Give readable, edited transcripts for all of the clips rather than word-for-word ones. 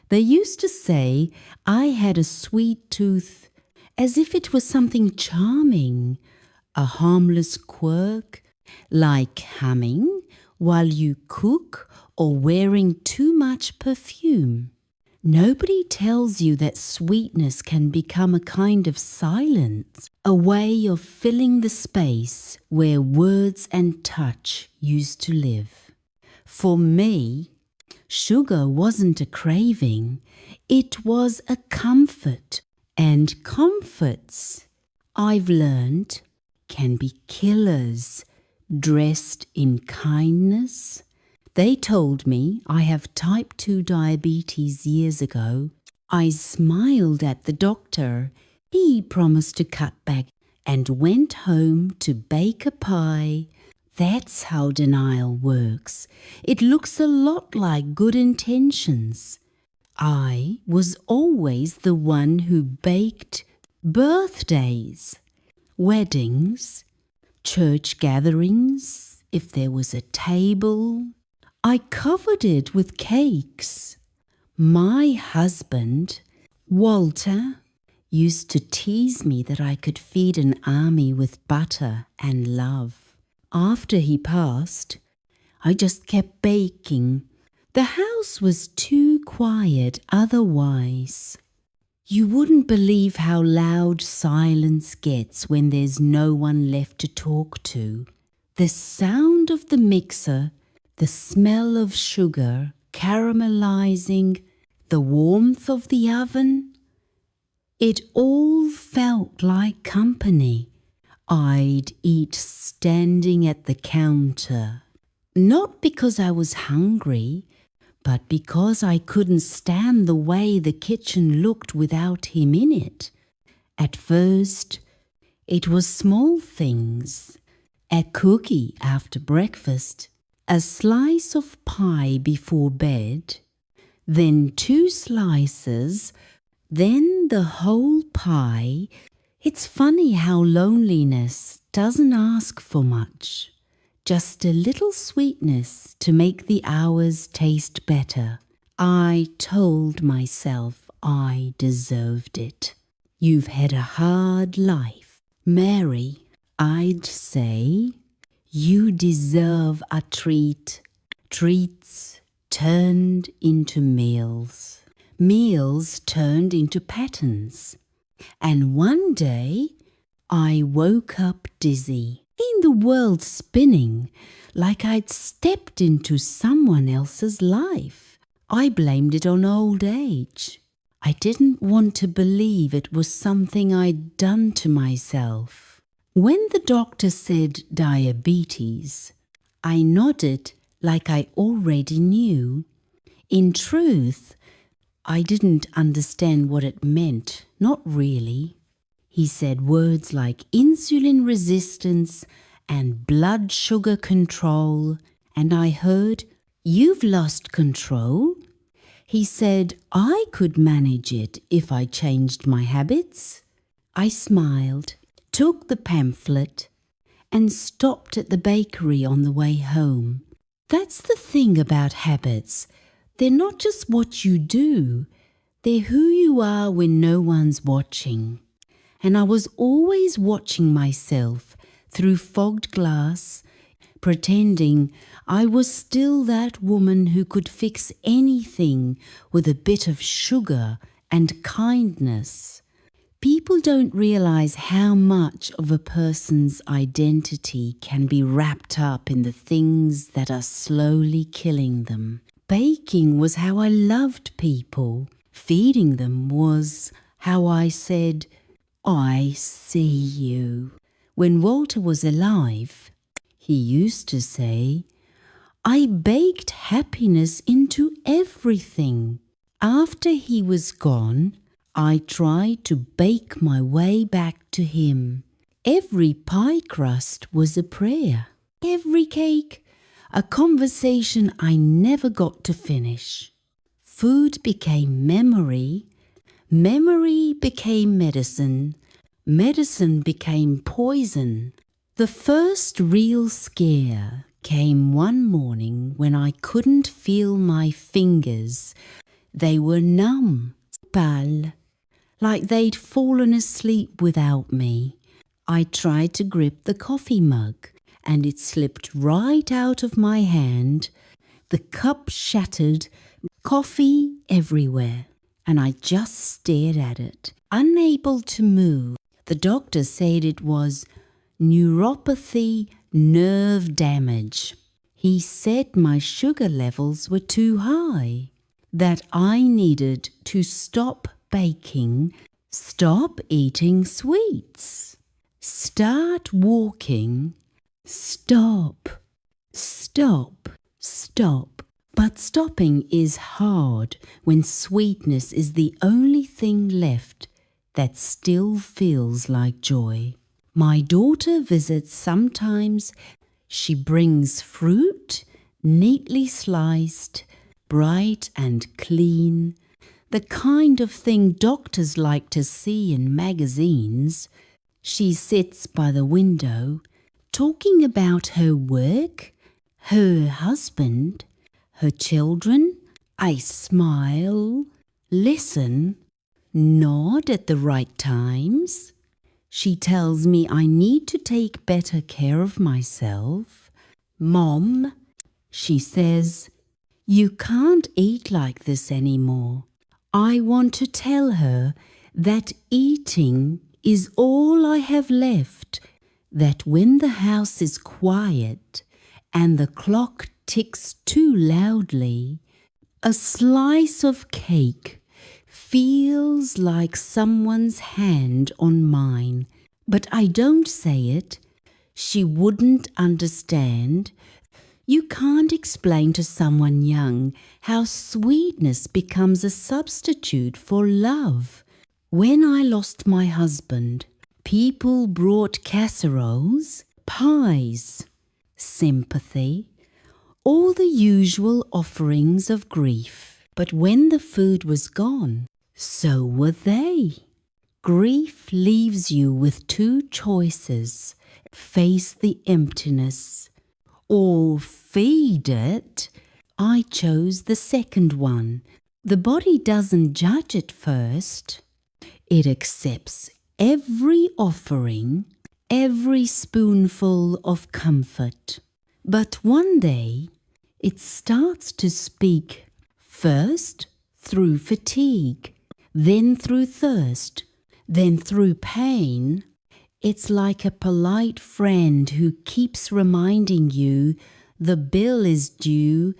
They used to say I had a sweet tooth, as if it was something charming, a harmless quirk, like humming while you cook or wearing too much perfume. Nobody tells you that sweetness can become a kind of silence, a way of filling the space where words and touch used to live. For me, sugar wasn't a craving, it was a comfort. And comforts, I've learned, can be killers dressed in kindness. They told me I have type 2 diabetes years ago. I smiled at the doctor. He promised to cut back and went home to bake a pie. That's how denial works. It looks a lot like good intentions. I was always the one who baked birthdays, weddings, church gatherings, if there was a table. I covered it with cakes. My husband, Walter, used to tease me that I could feed an army with butter and love. After he passed, I just kept baking. The house was too quiet otherwise. You wouldn't believe how loud silence gets when there's no one left to talk to. The sound of the mixer, the smell of sugar caramelizing, the warmth of the oven, it all felt like company. I'd eat standing at the counter, not because I was hungry, but because I couldn't stand the way the kitchen looked without him in it. At first, it was small things, a cookie after breakfast, a slice of pie before bed, then 2 slices, then the whole pie. It's funny how loneliness doesn't ask for much, just a little sweetness to make the hours taste better. I told myself I deserved it. You've had a hard life, Mary. I'd say you deserve a treat. Treats turned into meals. Meals turned into patterns. And one day, I woke up dizzy, in the world spinning, like I'd stepped into someone else's life. I blamed it on old age. I didn't want to believe it was something I'd done to myself. When the doctor said diabetes, I nodded like I already knew. In truth, I didn't understand what it meant, not really. He said words like insulin resistance and blood sugar control, and I heard, "You've lost control." He said I could manage it if I changed my habits. I smiled, took the pamphlet, and stopped at the bakery on the way home. That's the thing about habits. They're not just what you do, they're who you are when no one's watching. And I was always watching myself through fogged glass, pretending I was still that woman who could fix anything with a bit of sugar and kindness. People don't realize how much of a person's identity can be wrapped up in the things that are slowly killing them. Baking was how I loved people. Feeding them was how I said, "I see you." When Walter was alive, he used to say, I baked happiness into everything. After he was gone, I tried to bake my way back to him. Every pie crust was a prayer. Every cake, a conversation I never got to finish. Food became memory. Memory became medicine. Medicine became poison. The first real scare came one morning when I couldn't feel my fingers. They were numb, pale, like they'd fallen asleep without me. I tried to grip the coffee mug, and it slipped right out of my hand. The cup shattered, coffee everywhere, and I just stared at it, unable to move. The doctor said it was neuropathy, nerve damage. He said my sugar levels were too high, that I needed to stop baking, stop eating sweets, start walking, stop. But stopping is hard when sweetness is the only thing left that still feels like joy. My daughter visits sometimes. She brings fruit, neatly sliced, bright and clean, the kind of thing doctors like to see in magazines. She sits by the window, talking about her work, her husband, her children. I smile, listen, nod at the right times. She tells me I need to take better care of myself. Mom, she says, you can't eat like this anymore. I want to tell her that eating is all I have left, that when the house is quiet and the clock ticks too loudly, a slice of cake feels like someone's hand on mine. But I don't say it. She wouldn't understand. You can't explain to someone young how sweetness becomes a substitute for love. When I lost my husband, people brought casseroles, pies, sympathy, all the usual offerings of grief. But when the food was gone, so were they. Grief leaves you with two choices: face the emptiness or feed it. I chose the second one. The body doesn't judge at first. It accepts every offering, every spoonful of comfort. But one day, it starts to speak, first through fatigue, then through thirst, then through pain. It's like a polite friend who keeps reminding you the bill is due,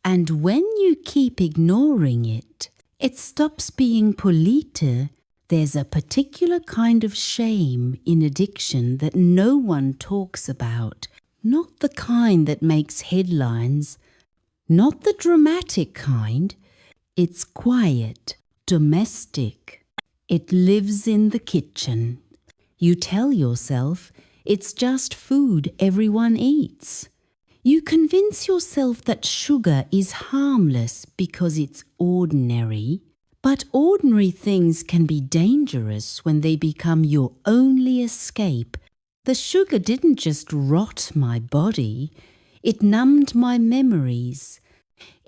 and when you keep ignoring it, it stops being polite. There's a particular kind of shame in addiction that no one talks about, not the kind that makes headlines, not the dramatic kind. It's quiet, domestic. It lives in the kitchen. You tell yourself it's just food everyone eats. You convince yourself that sugar is harmless because it's ordinary. But ordinary things can be dangerous when they become your only escape. The sugar didn't just rot my body, it numbed my memories.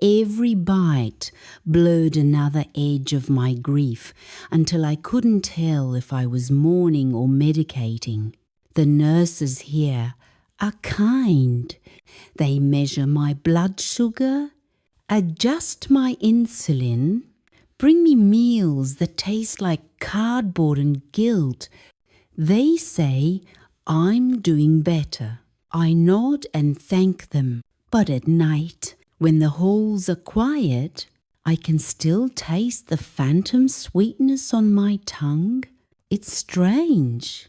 Every bite blurred another edge of my grief until I couldn't tell if I was mourning or medicating. The nurses here are kind. They measure my blood sugar, adjust my insulin, bring me meals that taste like cardboard and guilt. They say I'm doing better. I nod and thank them. But at night, when the halls are quiet, I can still taste the phantom sweetness on my tongue. It's strange,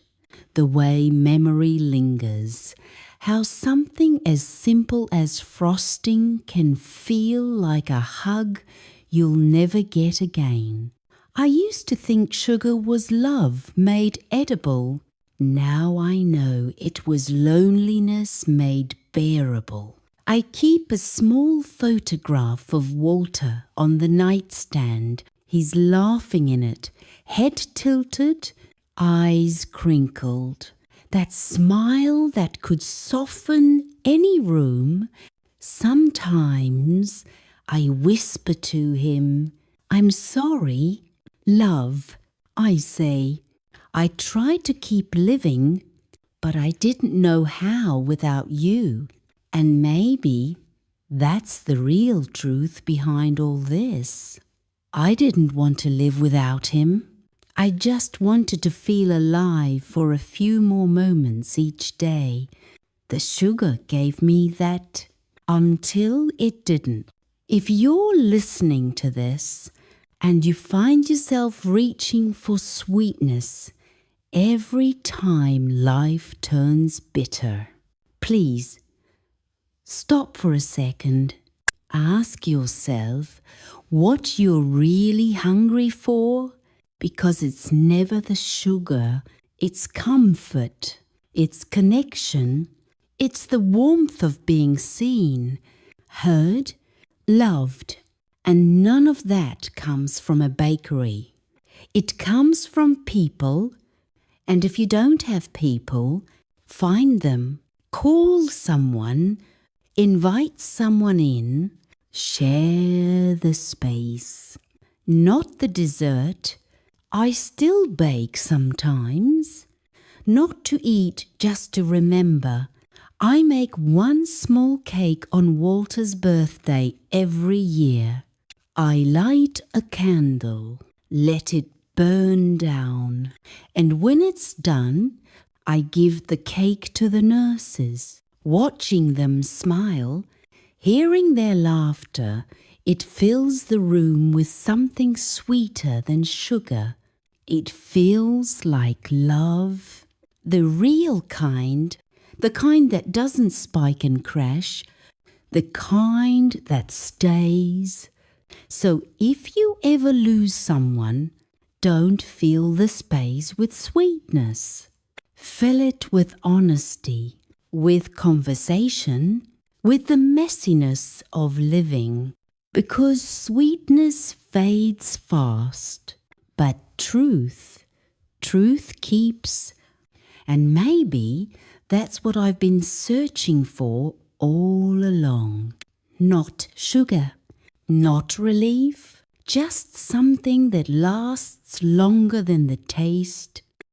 the way memory lingers, how something as simple as frosting can feel like a hug you'll never get again. I used to think sugar was love made edible. Now I know it was loneliness made bearable. I keep a small photograph of Walter on the nightstand. He's laughing in it, head tilted, eyes crinkled. That smile that could soften any room. Sometimes I whisper to him, I'm sorry, love, I say. I tried to keep living, but I didn't know how without you. And maybe that's the real truth behind all this. I didn't want to live without him. I just wanted to feel alive for a few more moments each day. The sugar gave me that until it didn't. If you're listening to this and you find yourself reaching for sweetness every time life turns bitter, please stop for a second. Ask yourself what you're really hungry for, because it's never the sugar, it's comfort, it's connection, it's the warmth of being seen, heard, loved, and none of that comes from a bakery. It comes from people, and if you don't have people, find them, call someone, invite someone in, share the space. Not the dessert. I still bake sometimes. Not to eat, just to remember. I make one small cake on Walter's birthday every year. I light a candle, let it burn down, and when it's done, I give the cake to the nurses. Watching them smile, hearing their laughter, it fills the room with something sweeter than sugar. It feels like love, the real kind, the kind that doesn't spike and crash, the kind that stays. So if you ever lose someone, don't fill the space with sweetness. Fill it with honesty, with conversation, with the messiness of living. Because sweetness fades fast, but truth keeps. And maybe that's what I've been searching for all along. Not sugar, not relief, just something that lasts longer than the taste,